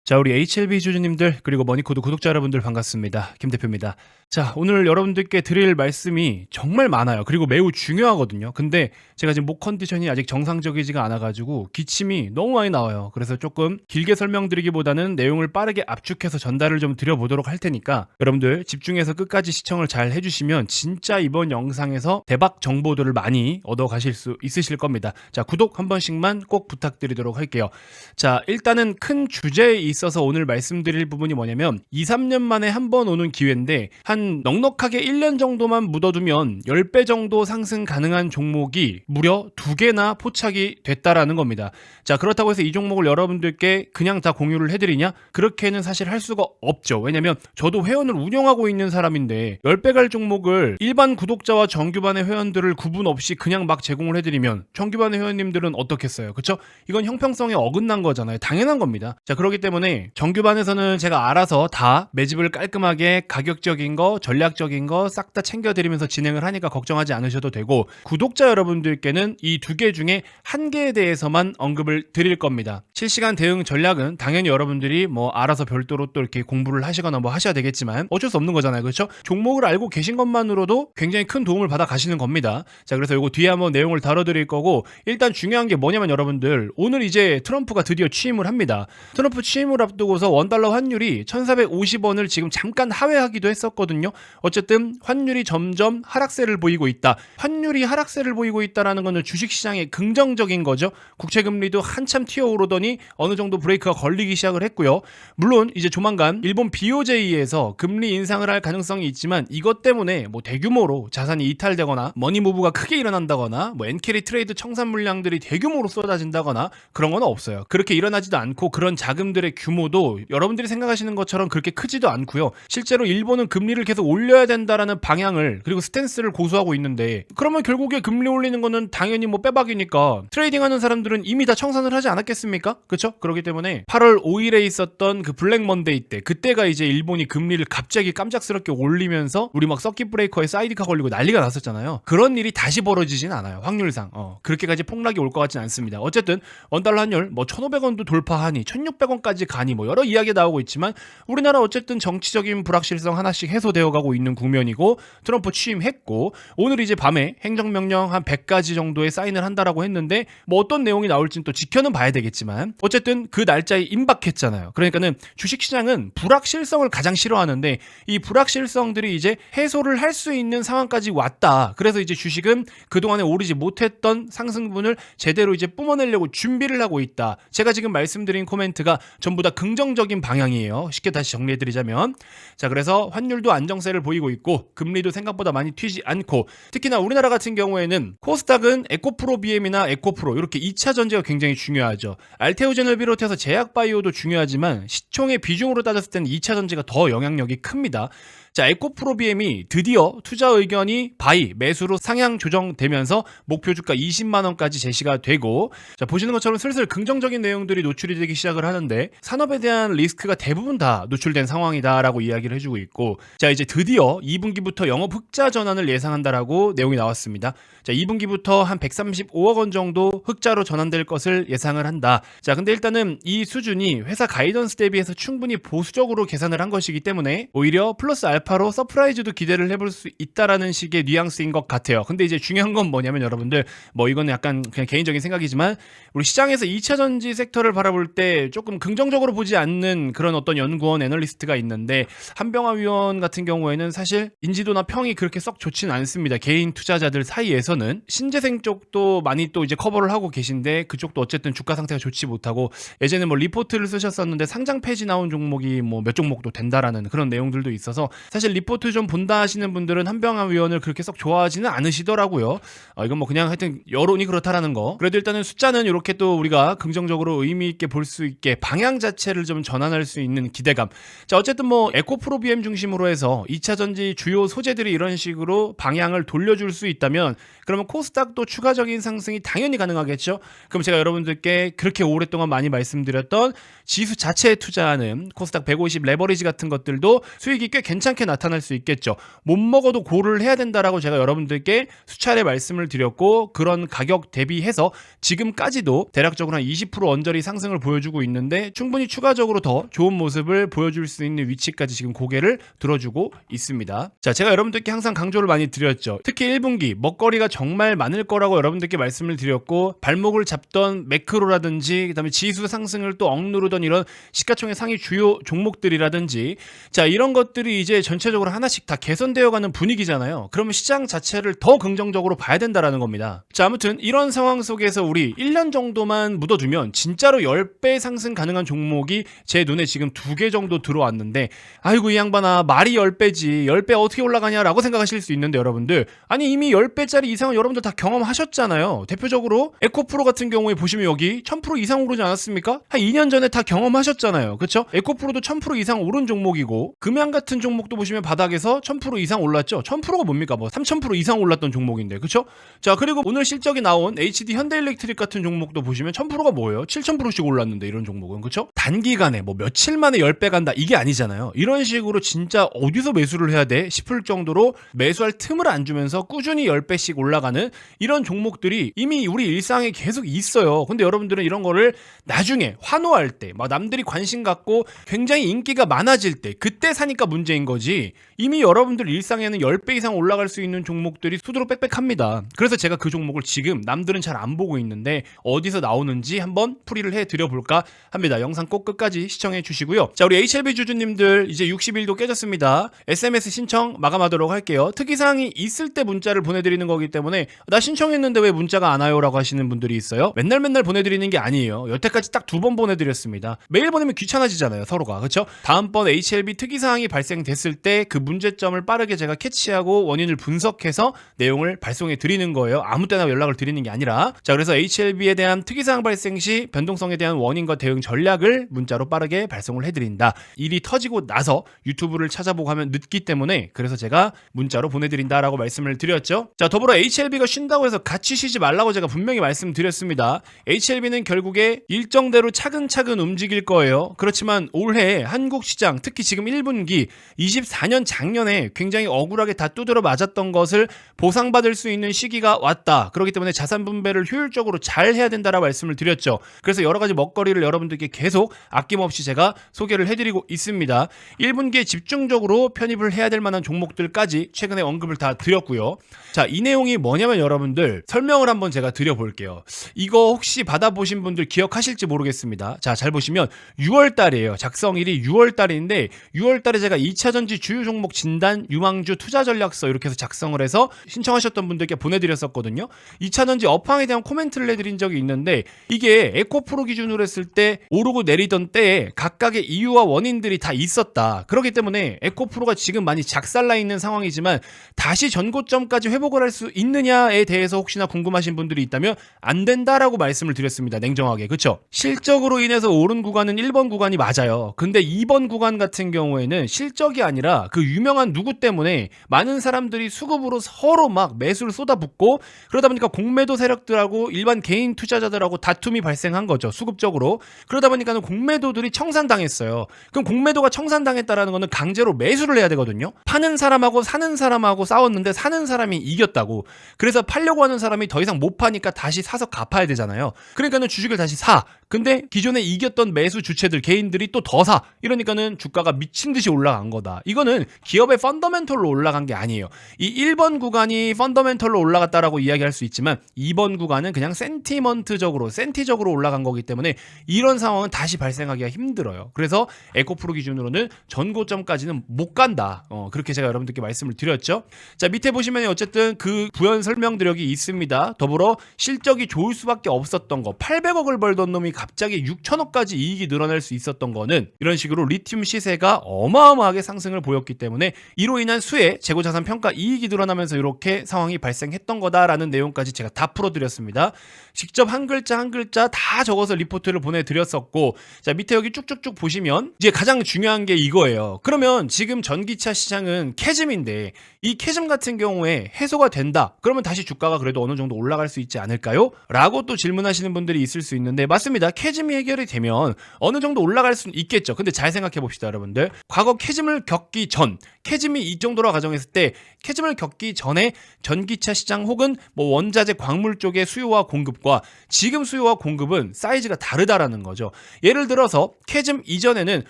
자, 우리 HLB 주주님들 그리고 머니코드 구독자 여러분들 반갑습니다. 김 대표입니다. 자, 오늘 여러분들께 드릴 말씀이 정말 많아요. 그리고 매우 중요하거든요. 근데 제가 지금 목 컨디션이 아직 정상적이지가 않아가지고 기침이 너무 많이 나와요. 그래서 조금 길게 설명드리기보다는 내용을 빠르게 압축해서 전달을 좀 드려보도록 할 테니까 여러분들 집중해서 끝까지 시청을 잘 해주시면 진짜 이번 영상에서 대박 정보들을 많이 얻어가실 수 있으실 겁니다. 자, 구독 한 번씩만 꼭 부탁드리도록 할게요. 자, 일단은 큰 주제에 있어서 오늘 말씀드릴 부분이 뭐냐면 2, 3년 만에 한 번 오는 기회인데 한 넉넉하게 1년 정도만 묻어두면 10배 정도 상승 가능한 종목이 무려 2개나 포착이 됐다라는 겁니다. 자, 그렇다고 해서 이 종목을 여러분들께 그냥 다 공유를 해드리냐? 그렇게는 사실 할 수가 없죠. 왜냐면 저도 회원을 운영하고 있는 사람인데 10배 갈 종목을 일반 구독자와 정규반의 회원들을 구분 없이 그냥 막 제공을 해드리면 정규반의 회원님들은 어떻겠어요? 그쵸? 이건 형평성에 어긋난 거잖아요. 당연한 겁니다. 자, 그렇기 때문에 정규반에서는 제가 알아서 다 매집을 깔끔하게 가격적인 거, 전략적인 거 싹 다 챙겨드리면서 진행을 하니까 걱정하지 않으셔도 되고, 구독자 여러분들께는 이 2개 중에 1개에 대해서만 언급을 드릴 겁니다. 실시간 대응 전략은 당연히 여러분들이 뭐 알아서 별도로 또 이렇게 공부를 하시거나 뭐 하셔야 되겠지만 어쩔 수 없는 거잖아요. 그렇죠? 종목을 알고 계신 것만으로도 굉장히 큰 도움을 받아 가시는 겁니다. 자, 그래서 이거 뒤에 한번 내용을 다뤄드릴 거고, 일단 중요한 게 뭐냐면 여러분들, 오늘 이제 트럼프가 드디어 취임을 합니다. 트럼프 취임을 앞두고서 원달러 환율이 1450원을 지금 잠깐 하회하기도 했었거든요. 어쨌든 환율이 점점 하락세를 보이고 있다. 환율이 하락세를 보이고 있다라는 거는 주식시장에 긍정적인 거죠. 국채금리도 한참 튀어오르더니 어느 정도 브레이크가 걸리기 시작을 했고요. 물론 이제 조만간 일본 BOJ에서 금리 인상을 할 가능성이 있지만 이것 때문에 뭐 대규모로 자산이 이탈되거나 머니무브가 크게 일어난다거나 뭐 엔캐리 트레이드 청산 물량들이 대규모로 쏟아진다거나 그런 건 없어요. 그렇게 일어나지도 않고 그런 자금들의 규모도 여러분들이 생각하시는 것처럼 그렇게 크지도 않고요. 실제로 일본은 금리를 계속 올려야 된다라는 방향을 그리고 스탠스를 고수하고 있는데, 그러면 결국에 금리 올리는 거는 당연히 뭐 빼박이니까 트레이딩하는 사람들은 이미 다 청산을 하지 않았겠습니까? 그렇죠? 그렇기 때문에 8월 5일에 있었던 그 블랙 먼데이 때, 그때가 이제 일본이 금리를 갑자기 깜짝스럽게 올리면서 우리 막 서킷 브레이커에 사이드카 걸리고 난리가 났었잖아요. 그런 일이 다시 벌어지진 않아요. 확률상 그렇게까지 폭락이 올 것 같진 않습니다. 어쨌든 원달러 환율 뭐 1,500원도 돌파하니 1,600원까지 가니 뭐 여러 이야기 나오고 있지만 우리나라 어쨌든 정치적인 불확실성 하나씩 해소되어 가고 있는 국면이고, 트럼프 취임했고 오늘 이제 밤에 행정명령 한 100가지 정도의 사인을 한다라고 했는데 뭐 어떤 내용이 나올지는 또 지켜는 봐야 되겠지만 어쨌든 그 날짜에 임박했잖아요. 그러니까는 주식시장은 불확실성을 가장 싫어하는데 이 불확실성들이 이제 해소를 할 수 있는 상황까지 왔다. 그래서 이제 주식은 그동안에 오르지 못했던 상승분을 제대로 이제 뿜어내려고 준비를 하고 있다. 제가 지금 말씀드린 코멘트가 전부 다 긍정적인 방향이에요. 쉽게 다시 정리해드리자면, 자, 그래서 환율도 안정세를 보이고 있고 금리도 생각보다 많이 튀지 않고, 특히나 우리나라 같은 경우에는 코스닥은 에코프로 BM이나 에코프로 이렇게 2차 전지가 굉장히 중요하죠. 알테오젠을 비롯해서 제약바이오도 중요하지만 시총의 비중으로 따졌을 때는 2차 전지가 더 영향력이 큽니다. 자, 에코프로 BM이 드디어 투자 의견이 바이, 매수로 상향 조정되면서 목표 주가 20만 원까지 제시가 되고, 자, 보시는 것처럼 슬슬 긍정적인 내용들이 노출이 되기 시작을 하는데 산업에 대한 리스크가 대부분 다 노출된 상황이다라고 이야기를 해주고 있고, 자, 이제 드디어 2분기부터 영업 흑자 전환을 예상한다라고 내용이 나왔습니다. 자, 2분기부터 한 135억 원 정도 흑자로 전환될 것을 예상을 한다. 자, 근데 일단은 이 수준이 회사 가이던스 대비해서 충분히 보수적으로 계산을 한 것이기 때문에 오히려 플러스 알파로 서프라이즈도 기대를 해볼 수 있다라는 식의 뉘앙스인 것 같아요. 근데 이제 중요한 건 뭐냐면 여러분들, 뭐 이거는 약간 그냥 개인적인 생각이지만 우리 시장에서 2차 전지 섹터를 바라볼 때 조금 긍정적으로 보지 않는 그런 어떤 연구원 애널리스트가 있는데, 한병화 위원 같은 경우에는 사실 인지도나 평이 그렇게 썩 좋지는 않습니다. 개인 투자자들 사이에서는. 신재생 쪽도 많이 또 이제 커버를 하고 계신데 그쪽도 어쨌든 주가 상태가 좋지 못하고, 예전에 뭐 리포트를 쓰셨었는데 상장 폐지 나온 종목이 뭐 몇 종목도 된다라는 그런 내용들도 있어서 사실 리포트 좀 본다 하시는 분들은 한병화 위원을 그렇게 썩 좋아하지는 않으시더라고요. 이건 뭐 그냥 하여튼 여론이 그렇다라는 거. 그래도 일단은 숫자는 이렇게 또 우리가 긍정적으로 의미 있게 볼 수 있게 방향 자체를 좀 전환할 수 있는 기대감. 자, 어쨌든 뭐 에코프로 BM 중심으로 해서 2차 전지 주요 소재들이 이런 식으로 방향을 돌려줄 수 있다면 그러면 코스닥도 추가적인 상승이 당연히 가능하겠죠. 그럼 제가 여러분들께 그렇게 오랫동안 많이 말씀드렸던 지수 자체에 투자하는 코스닥 150 레버리지 같은 것들도 수익이 꽤 괜찮게 나타날 수 있겠죠. 못 먹어도 고를 해야 된다라고 제가 여러분들께 수차례 말씀을 드렸고, 그런 가격 대비해서 지금까지도 대략적으로 한 20% 언저리 상승을 보여주고 있는데, 충분히 추가적으로 더 좋은 모습을 보여줄 수 있는 위치까지 지금 고개를 들어주고 있습니다. 자, 제가 여러분들께 항상 강조를 많이 드렸죠. 특히 1분기 먹거리가 정말 많을 거라고 여러분들께 말씀을 드렸고, 발목을 잡던 매크로라든지 그다음에 지수 상승을 또 억누르던 이런 시가총액 상위 주요 종목들이라든지, 자, 이런 것들이 이제 전체적으로 하나씩 다 개선되어 가는 분위기잖아요. 그러면 시장 자체를 더 긍정적으로 봐야 된다라는 겁니다. 자, 아무튼 이런 상황 속에서 우리 1년 정도만 묻어두면 진짜로 10배 상승 가능한 종목이 제 눈에 지금 2개 정도 들어왔는데, 아이고 이 양반아, 말이 10배지 10배 어떻게 올라가냐라고 생각하실 수 있는데, 여러분들 아니 이미 10배짜리 이상은 여러분들 다 경험하셨잖아요. 대표적으로 에코프로 같은 경우에 보시면 여기 1000% 이상 오르지 않았습니까? 한 2년 전에 다 경험하셨잖아요. 그쵸? 에코프로도 1000% 이상 오른 종목이고, 금양 같은 종목도 보시면 바닥에서 1000% 이상 올랐죠. 1000%가 뭡니까? 뭐 3000% 이상 올랐던 종목인데, 그쵸? 자, 그리고 오늘 실적이 나온 HD 현대일렉트릭 같은 종목도 보시면 1000%가 뭐예요? 7000%씩 올랐는데, 이런 종목은, 그쵸? 단기간에 뭐 며칠 만에 10배 간다 이게 아니잖아요. 이런 식으로 진짜 어디서 매수를 해야 돼 싶을 정도로 매수할 틈을 안 주면서 꾸준히 10배씩 올라가는 이런 종목들이 이미 우리 일상에 계속 있어요. 근데 여러분들은 이런 거를 나중에 환호할 때, 막 남들이 관심 갖고 굉장히 인기가 많아질 때, 그때 사니까 문제인 거지, 이미 여러분들 일상에는 10배 이상 올라갈 수 있는 종목들이 수두룩 빽빽합니다. 그래서 제가 그 종목을 지금 남들은 잘 안 보고 있는데 어디서 나오는지 한번 풀이를 해드려 볼까 합니다. 영상 꼭 끝까지 시청해 주시고요. 자, 우리 HLB 주주님들 이제 60일도 깨졌습니다. SMS 신청 마감하도록 할게요. 특이사항이 있을 때 문자를 보내드리는 거기 때문에, 나 신청했는데 왜 문자가 안 와요? 라고 하시는 분들이 있어요. 맨날 보내드리는 게 아니에요. 여태까지 딱 2번 보내드렸습니다. 매일 보내면 귀찮아지잖아요, 서로가. 그쵸? 다음번 HLB 특이사항이 발생됐을 때 그 문제점을 빠르게 제가 캐치하고 원인을 분석해서 내용을 발송해 드리는 거예요. 아무 때나 연락을 드리는 게 아니라. 자, 그래서 HLB에 대한 특이사항 발생 시 변동성에 대한 원인과 대응 전략을 문자로 빠르게 발송을 해드린다. 일이 터지고 나서 유튜브를 찾아보고 하면 늦기 때문에, 그래서 제가 문자로 보내드린다라고 말씀을 드렸죠. 자, 더불어 HLB가 쉰다고 해서 같이 쉬지 말라고 제가 분명히 말씀드렸습니다. HLB는 결국에 일정대로 차근차근 움직일 거예요. 그렇지만 올해 한국 시장, 특히 지금 1분기 24년 작년에 굉장히 억울하게 다 두드려 맞았던 것을 보상받을 수 있는 시기가 왔다. 그렇기 때문에 자산 분배를 효율적으로 잘 해야 된다라고 말씀을 드렸죠. 그래서 여러 가지 먹거리를 여러분들께 계속 아낌없이 제가 소개를 해드리고 있습니다. 1분기에 집중적으로 편입을 해야 될 만한 종목들까지 최근에 언급을 다 드렸고요. 자, 이 내용이 뭐냐면 여러분들 설명을 한번 제가 드려볼게요. 이거 혹시 받아보신 분들 기억하실지 모르겠습니다. 자, 잘 보시면 6월달이에요. 작성일이 6월달인데 6월달에 제가 2차전지 주요 종목 진단 유망주 투자 전략서 이렇게 해서 작성을 해서 신청하셨던 분들께 보내드렸었거든요. 2차전지 업황에 대한 코멘트를 해드린 적이 있는데, 이게 에코프로 기준으로 했을 때 오르고 내리던 때에 각각의 이유와 원인들이 다 있었다. 그렇기 때문에 에코프로가 지금 많이 작살나 있는 상황이지만 다시 전고점까지 회복을 할 수 있느냐에 대해서 혹시나 궁금하신 분들이 있다면 안 된다라고 말씀을 드렸습니다. 냉정하게. 그쵸? 실적으로 인해서 오른 구간은 1번 구간이 맞아요. 근데 2번 구간 같은 경우에는 실적이 아니라 그 유명한 누구 때문에 많은 사람들이 수급으로 서로 막 매수를 쏟아붓고, 그러다 보니까 공매도 세력들하고 일반 개인 투자자들하고 다툼이 발생한 거죠. 수급적으로. 그러다 보니까는 공매도들이 청산당했어요. 그럼 공매도가 청산당했다라는 거는 강제로 매수를 해야 되거든요. 파는 사람하고 사는 사람하고 싸웠는데 사는 사람이 이겼다고. 그래서 팔려고 하는 사람이 더 이상 못 파니까 다시 사서 갚아야 되잖아요. 그러니까는 주식을 다시 사. 근데 기존에 이겼던 매수 주체들 개인들이 또 더 사. 이러니까는 주가가 미친 듯이 올라간 거다. 이거는 기업의 펀더멘털로 올라간 게 아니에요. 이 1번 구간이 펀더멘털로 올라갔다라고 이야기할 수 있지만 2번 구간은 그냥 센티적으로 올라간 거기 때문에 이런 상황은 다시 발생하기가 힘들어요. 그래서 에코프로 기준으로는 전고점까지는 못 간다. 그렇게 제가 여러분들께 말씀을 드렸죠. 자, 밑에 보시면 어쨌든 그 부연 설명드력이 있습니다. 더불어 실적이 좋을 수밖에 없었던 거, 800억을 벌던 놈이 갑자기 6천억까지 이익이 늘어날 수 있었던 거는 이런 식으로 리튬 시세가 어마어마하게 상승을 보였기 때문에 이로 인한 수혜, 재고자산 평가 이익이 늘어나면서 이렇게 상황이 발생했던 거다라는 내용까지 제가 다 풀어드렸습니다. 직접 한 글자 한 글자 다 적어서 리포트를 보내드렸었고, 자, 밑에 여기 쭉쭉쭉 보시면 이제 가장 중요한 게 이거예요. 그러면 지금 전기차 시장은 캐즘인데 이 캐즘 같은 경우에 해소가 된다. 그러면 다시 주가가 그래도 어느 정도 올라갈 수 있지 않을까요? 라고 또 질문하시는 분들이 있을 수 있는데, 맞습니다. 맞습니다. 캐즘이 해결이 되면 어느 정도 올라갈 수는 있겠죠. 근데 잘 생각해 봅시다, 여러분들. 과거 캐즘을 겪기 전, 캐즘이 이 정도로 가정했을 때 캐즘을 겪기 전에 전기차 시장 혹은 뭐 원자재 광물 쪽의 수요와 공급과 지금 수요와 공급은 사이즈가 다르다라는 거죠. 예를 들어서 캐즘 이전에는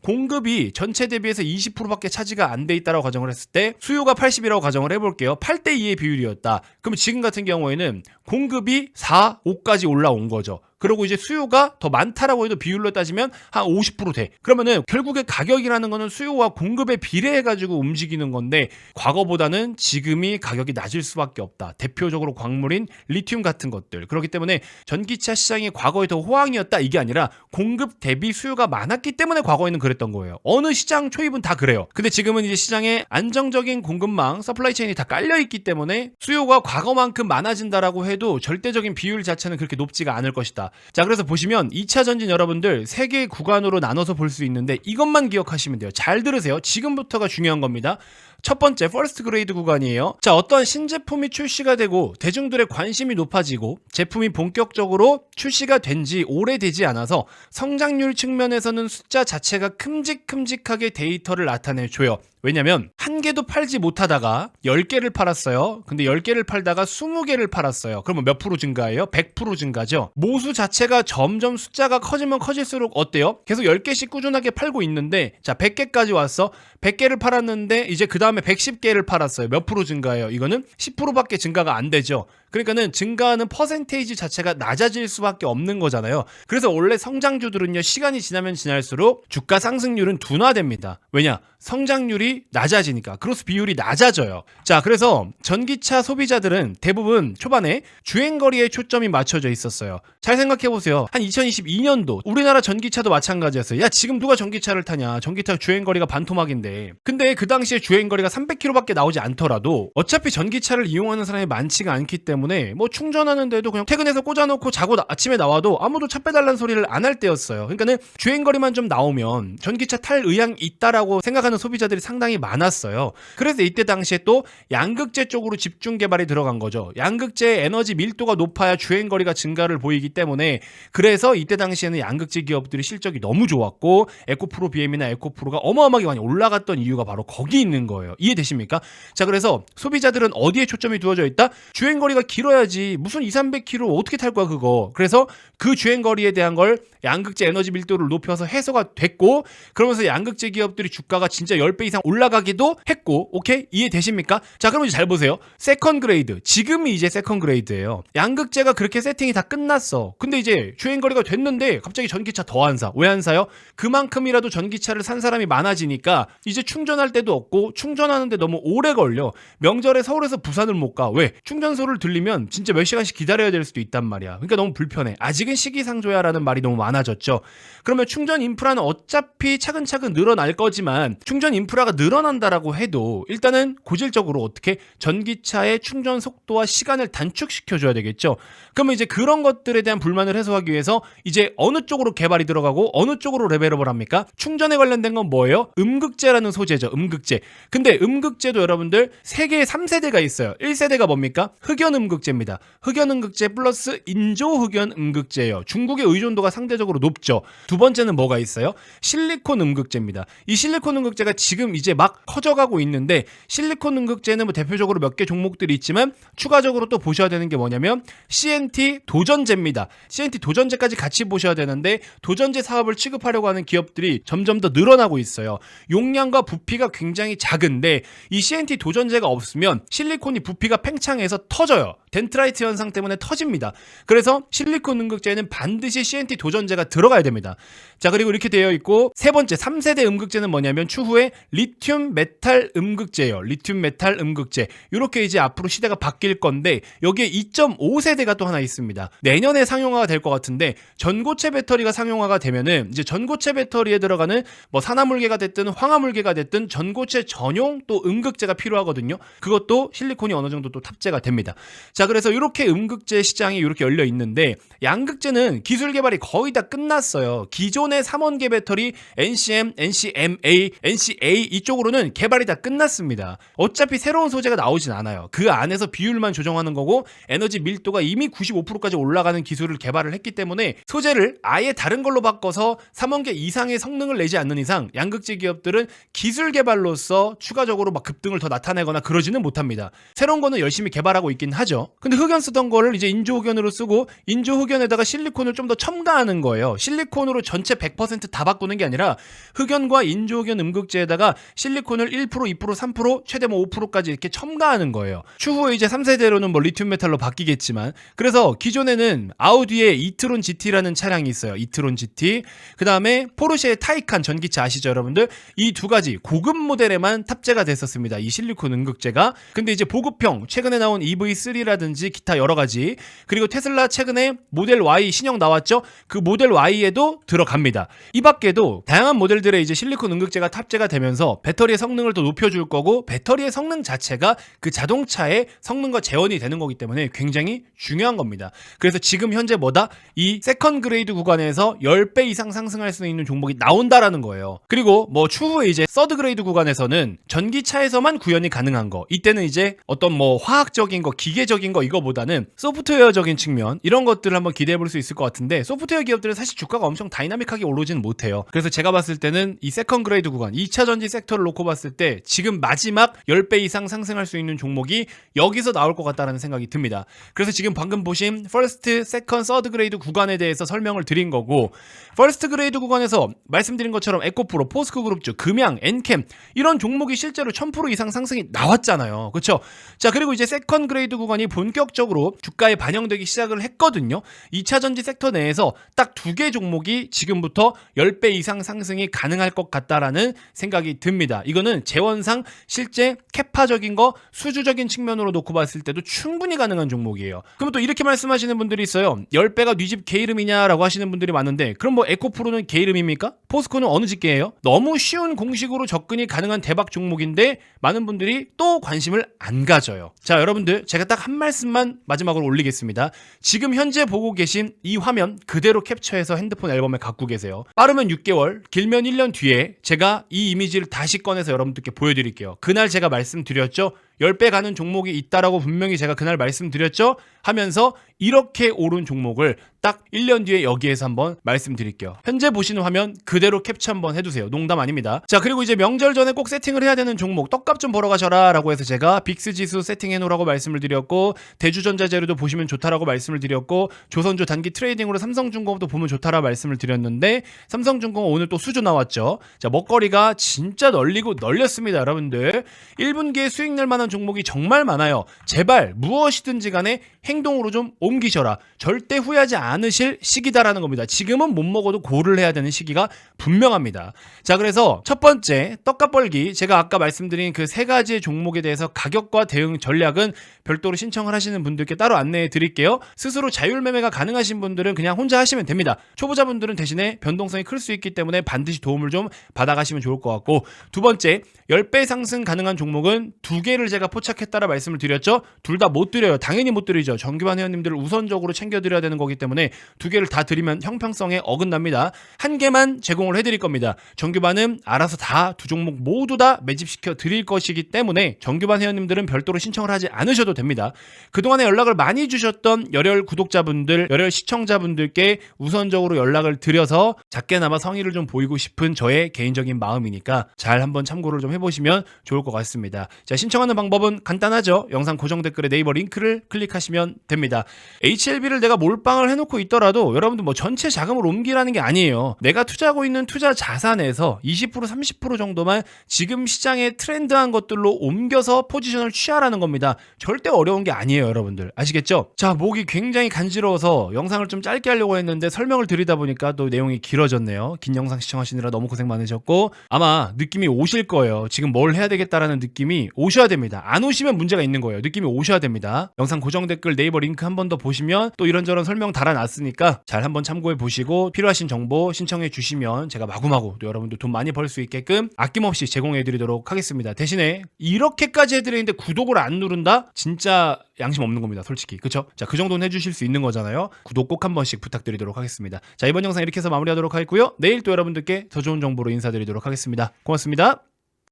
공급이 전체 대비해서 20%밖에 차지가 안 돼 있다라고 가정을 했을 때 수요가 80이라고 가정을 해볼게요. 8대 2의 비율이었다. 그럼 지금 같은 경우에는 공급이 4, 5까지 올라온 거죠. 그리고 이제 수요가 더 많다라고 해도 비율로 따지면 한 50% 돼. 그러면은 결국에 가격이라는 거는 수요와 공급에 비례해 가지고 움직이는 건데 과거보다는 지금이 가격이 낮을 수밖에 없다. 대표적으로 광물인 리튬 같은 것들. 그렇기 때문에 전기차 시장이 과거에 더 호황이었다 이게 아니라 공급 대비 수요가 많았기 때문에 과거에는 그랬던 거예요. 어느 시장 초입은 다 그래요. 근데 지금은 이제 시장에 안정적인 공급망, 서플라이 체인이 다 깔려 있기 때문에 수요가 과거만큼 많아진다라고 해도 절대적인 비율 자체는 그렇게 높지가 않을 것이다. 자, 그래서 보시면 2차 전지 여러분들 3개의 구간으로 나눠서 볼 수 있는데 이것만 기억하시면 돼요. 잘 들으세요. 지금부터가 중요한 겁니다. 첫 번째 퍼스트 그레이드 구간이에요. 자, 어떤 신제품이 출시가 되고 대중들의 관심이 높아지고 제품이 본격적으로 출시가 된 지 오래되지 않아서 성장률 측면에서는 숫자 자체가 큼직큼직하게 데이터를 나타내줘요. 왜냐면 한 개도 팔지 못하다가 10개를 팔았어요. 근데 10개를 팔다가 20개를 팔았어요. 그러면 몇 프로 증가예요? 100% 증가죠. 모수 자체가 점점 숫자가 커지면 커질수록 어때요? 계속 10개씩 꾸준하게 팔고 있는데 자 100개까지 왔어. 100개를 팔았는데 이제 그 다음에 110개를 팔았어요. 몇 프로 증가예요? 이거는 10%밖에 증가가 안 되죠. 그러니까는 증가하는 퍼센테이지 자체가 낮아질 수밖에 없는 거잖아요. 그래서 원래 성장주들은요 시간이 지나면 지날수록 주가 상승률은 둔화됩니다. 왜냐? 성장률이 낮아지니까 크로스 비율이 낮아져요. 자, 그래서 전기차 소비자들은 대부분 초반에 주행거리에 초점이 맞춰져 있었어요. 잘 생각해보세요. 한 2022년도 우리나라 전기차도 마찬가지였어요. 야, 지금 누가 전기차를 타냐? 전기차 주행거리가 반토막인데. 근데 그 당시에 주행거리가 300km밖에 나오지 않더라도 어차피 전기차를 이용하는 사람이 많지가 않기 때문에 뭐 충전하는데도 그냥 퇴근해서 꽂아놓고 자고 아침에 나와도 아무도 차 빼달라는 소리를 안 할 때였어요. 그러니까는 주행거리만 좀 나오면 전기차 탈 의향이 있다라고 생각하는 소비자들이 상당히 많았어요. 그래서 이때 당시에 또 양극재 쪽으로 집중 개발이 들어간 거죠. 양극재의 에너지 밀도가 높아야 주행거리가 증가를 보이기 때문에 그래서 이때 당시에는 양극재 기업들이 실적이 너무 좋았고 에코프로 BM이나 에코프로가 어마어마하게 많이 올라갔던 이유가 바로 거기 있는 거예요. 이해되십니까? 자, 그래서 소비자들은 어디에 초점이 두어져 있다? 주행거리가 길어야지 무슨 200-300km 어떻게 탈 거야 그거. 그래서 그 주행거리에 대한 걸 양극재 에너지 밀도를 높여서 해소가 됐고 그러면서 양극재 기업들이 주가가 진짜 10배 이상 올라가기도 했고 오케이? 이해되십니까? 자, 그럼 이제 잘 보세요. 세컨 그레이드. 지금이 이제 세컨 그레이드예요. 양극재가 그렇게 세팅이 다 끝났어. 근데 이제 주행거리가 됐는데 갑자기 전기차 더 안 사. 왜 안 사요? 그만큼이라도 전기차를 산 사람이 많아지니까 이제 충전할 데도 없고 충전하는데 너무 오래 걸려. 명절에 서울에서 부산을 못 가. 왜? 충전소를 들리면 진짜 몇 시간씩 기다려야 될 수도 있단 말이야. 그러니까 너무 불편해. 아직은 시기상조야라는 말이 너무 많아졌죠. 그러면 충전 인프라는 어차피 차근차근 늘어날 거지만 충전 인프라가 늘어난다라고 해도 일단은 고질적으로 어떻게 전기차의 충전 속도와 시간을 단축시켜줘야 되겠죠. 그러면 이제 그런 것들에 대한 불만을 해소하기 위해서 이제 어느 쪽으로 개발이 들어가고 어느 쪽으로 레벨업을 합니까? 충전에 관련된 건 뭐예요? 음극재라는 소재죠. 음극재. 근데 음극재도 여러분들 세계에 3세대가 있어요. 1세대가 뭡니까? 흑연음극재입니다. 흑연음극재 플러스 인조흑연음극재예요. 중국의 의존도가 상대적으로 높죠. 두 번째는 뭐가 있어요? 실리콘 음극재입니다. 이 실리콘 음극재가 지금 이제 막 커져가고 있는데 실리콘 음극재는 뭐 대표적으로 몇 개 종목들이 있지만 추가적으로 또 보셔야 되는 게 뭐냐면 CNT 도전재입니다. CNT 도전재까지 같이 보셔야 되는데 도전재 사업을 취급하려고 하는 기업들이 점점 더 늘어나고 있어요. 용량과 부피가 굉장히 작은데 이 CNT 도전재가 없으면 실리콘이 부피가 팽창해서 터져요. 덴트라이트 현상 때문에 터집니다. 그래서 실리콘 음극재에는 반드시 CNT 도전재가 들어가야 됩니다. 자, 그리고 이렇게 되어 있고 세 번째 3세대 음극재는 뭐냐면 추후에 리튬 메탈 음극재예요. 리튬 메탈 음극재. 이렇게 이제 앞으로 시대가 바뀔 건데 여기에 2.5세대가 또 하나 있습니다. 내년에 상용화가 될 것 같은데 전고체 배터리가 상용화가 되면은 이제 전고체 배터리에 들어가는 뭐 산화물계가 됐든 황화물계가 됐든 전고체 전용 또 음극재가 필요하거든요. 그것도 실리콘이 어느 정도 또 탑재가 됩니다. 자, 자, 그래서 이렇게 음극재 시장이 이렇게 열려 있는데 양극재는 기술 개발이 거의 다 끝났어요. 기존의 3원계 배터리 NCM, NCMA, NCA 이쪽으로는 개발이 다 끝났습니다. 어차피 새로운 소재가 나오진 않아요. 그 안에서 비율만 조정하는 거고 에너지 밀도가 이미 95%까지 올라가는 기술을 개발을 했기 때문에 소재를 아예 다른 걸로 바꿔서 3원계 이상의 성능을 내지 않는 이상 양극재 기업들은 기술 개발로서 추가적으로 막 급등을 더 나타내거나 그러지는 못합니다. 새로운 거는 열심히 개발하고 있긴 하죠. 근데 흑연 쓰던 거를 이제 인조흑연으로 쓰고 인조흑연에다가 실리콘을 좀 더 첨가하는 거예요. 실리콘으로 전체 100% 다 바꾸는 게 아니라 흑연과 인조흑연 음극재에다가 실리콘을 1%, 2%, 3%, 최대 뭐 5%까지 이렇게 첨가하는 거예요. 추후에 이제 3세대로는 뭐 리튬 메탈로 바뀌겠지만, 그래서 기존에는 아우디의 이트론 GT라는 차량이 있어요. 이트론 GT. 그 다음에 포르쉐의 타이칸 전기차 아시죠, 여러분들? 이 두 가지 고급 모델에만 탑재가 됐었습니다. 이 실리콘 음극재가. 근데 이제 보급형 최근에 나온 EV3라든지 기타 여러 가지, 그리고 테슬라 최근에 모델 Y 신형 나왔죠? 그 모델 Y에도 들어갑니다. 이 밖에도 다양한 모델들의 이제 실리콘 음극재가 탑재가 되면서 배터리의 성능을 더 높여줄 거고, 배터리의 성능 자체가 그 자동차의 성능과 재원이 되는 거기 때문에 굉장히 중요한 겁니다. 그래서 지금 현재 뭐다? 이 세컨 그레이드 구간에서 10배 이상 상승할 수 있는 종목이 나온다라는 거예요. 그리고 뭐 추후에 이제 서드 그레이드 구간에서는 전기차에서만 구현이 가능한 거, 이때는 이제 어떤 뭐 화학적인 거, 기계적인 거 이거보다는 소프트웨어적인 측면, 이런 것들을 한번 기대해 볼 수 있을 것 같은데, 소프트웨어 기업들은 사실 주가가 엄청 다이나믹하게 오르지는 못해요. 그래서 제가 봤을 때는 이 세컨 그레이드 구간, 2차 전지 섹터를 놓고 봤을 때 지금 마지막 10배 이상 상승할 수 있는 종목이 여기서 나올 것 같다는 생각이 듭니다. 그래서 지금 방금 보신 퍼스트, 세컨, 서드 그레이드 구간에 대해서 설명을 드린 거고, 퍼스트 그레이드 구간에서 말씀드린 것처럼 에코프로, 포스코그룹주, 금양, 엔캠 이런 종목이 실제로 1000% 이상 상승이 나왔잖아요. 그렇죠? 자, 그리고 이제 세컨 그레이드 구간이 본격적으로 주가에 반영되기 시작을 했거든요. 2차 전지 섹터 내에서 딱 두 개 종목이 지금부터 10배 이상 상승이 가능할 것 같다라는 생각이 듭니다. 이거는 재원상 실제 캐파적인 거, 수주적인 측면으로 놓고 봤을 때도 충분히 가능한 종목이에요. 그럼 또 이렇게 말씀하시는 분들이 있어요. 10배가 네 집 개 이름이냐라고 하시는 분들이 많은데, 그럼 뭐 에코프로는 개 이름입니까? 포스코는 어느 집 개예요? 너무 쉬운 공식으로 접근이 가능한 대박 종목인데 많은 분들이 또 관심을 안 가져요. 자, 여러분들 제가 딱 한 말씀만 마지막으로 올리겠습니다. 지금 현재 보고 계신 이 화면 그대로 캡처해서 핸드폰 앨범에 갖고 계세요. 빠르면 6개월, 길면 1년 뒤에 제가 이 이미지를 다시 꺼내서 여러분들께 보여드릴게요. 그날 제가 말씀드렸죠? 10배 가는 종목이 있다라고 분명히 제가 그날 말씀드렸죠? 하면서 이렇게 오른 종목을 딱 1년 뒤에 여기에서 한번 말씀드릴게요. 현재 보시는 화면 그대로 캡처 한번 해두세요. 농담 아닙니다. 자, 그리고 이제 명절 전에 꼭 세팅을 해야 되는 종목, 떡값 좀 벌어 가셔라 라고 해서 제가 빅스 지수 세팅해 놓으라고 말씀을 드렸고, 대주전자재료도 보시면 좋다라고 말씀을 드렸고, 조선주 단기 트레이딩으로 삼성중공업도 보면 좋다라고 말씀을 드렸는데, 삼성중공업 오늘 또 수주 나왔죠. 자, 먹거리가 진짜 널리고 널렸습니다. 여러분들 1분기에 수익 낼 만한 종목이 정말 많아요. 제발 무엇이든지 간에 행동으로 좀 옮기셔라. 절대 후회하지 않으실 시기다라는 겁니다. 지금은 못 먹어도 고를 해야 되는 시기가 분명합니다. 자, 그래서 첫 번째 떡값 벌기, 제가 아까 말씀드린 그 세 가지의 종목에 대해서 가격과 대응 전략은 별도로 신청을 하시는 분들께 따로 안내해 드릴게요. 스스로 자율 매매가 가능하신 분들은 그냥 혼자 하시면 됩니다. 초보자분들은 대신에 변동성이 클 수 있기 때문에 반드시 도움을 좀 받아가시면 좋을 것 같고, 두 번째 10배 상승 가능한 종목은 두 개를 제가 포착했다라 말씀을 드렸죠. 둘 다 못 드려요. 당연히 못 드리죠. 정규반 회원님들을 우선적으로 챙겨드려야 되는 거기 때문에 두 개를 다 드리면 형평성에 어긋납니다. 한 개만 제공을 해드릴 겁니다. 정규반은 알아서 다 두 종목 모두 다 매집시켜 드릴 것이기 때문에 정규반 회원님들은 별도로 신청을 하지 않으셔도 됩니다. 그동안에 연락을 많이 주셨던 열혈 구독자분들, 열혈 시청자분들께 우선적으로 연락을 드려서 작게나마 성의를 좀 보이고 싶은 저의 개인적인 마음이니까 잘 한번 참고를 좀 해보시면 좋을 것 같습니다. 자, 신청하는 방법은 간단하죠. 영상 고정 댓글에 네이버 링크를 클릭하시면 됩니다. HLB를 내가 몰빵을 해놓고 있더라도 여러분들 뭐 전체 자금을 옮기라는 게 아니에요. 내가 투자하고 있는 투자 자산에서 20% 30% 정도만 지금 시장에 트렌드한 것들로 옮겨서 포지션을 취하라는 겁니다. 절대 어려운 게 아니에요, 여러분들. 아시겠죠? 자, 목이 굉장히 간지러워서 영상을 좀 짧게 하려고 했는데 설명을 드리다 보니까 또 내용이 길어졌네요. 긴 영상 시청하시느라 너무 고생 많으셨고, 아마 느낌이 오실 거예요. 지금 뭘 해야 되겠다라는 느낌이 오셔야 됩니다. 됩니다. 안 오시면 문제가 있는 거예요. 느낌이 오셔야 됩니다. 영상 고정 댓글 네이버 링크 한 번 더 보시면 또 이런저런 설명 달아놨으니까 잘 한번 참고해 보시고 필요하신 정보 신청해 주시면 제가 마구마구 또 여러분들 돈 많이 벌 수 있게끔 아낌없이 제공해 드리도록 하겠습니다. 대신에 이렇게까지 해드리는데 구독을 안 누른다? 진짜 양심 없는 겁니다. 솔직히. 그쵸? 자, 그 정도는 해주실 수 있는 거잖아요. 구독 꼭 한 번씩 부탁드리도록 하겠습니다. 자, 이번 영상 이렇게 해서 마무리하도록 하겠고요. 내일 또 여러분들께 더 좋은 정보로 인사드리도록 하겠습니다. 고맙습니다.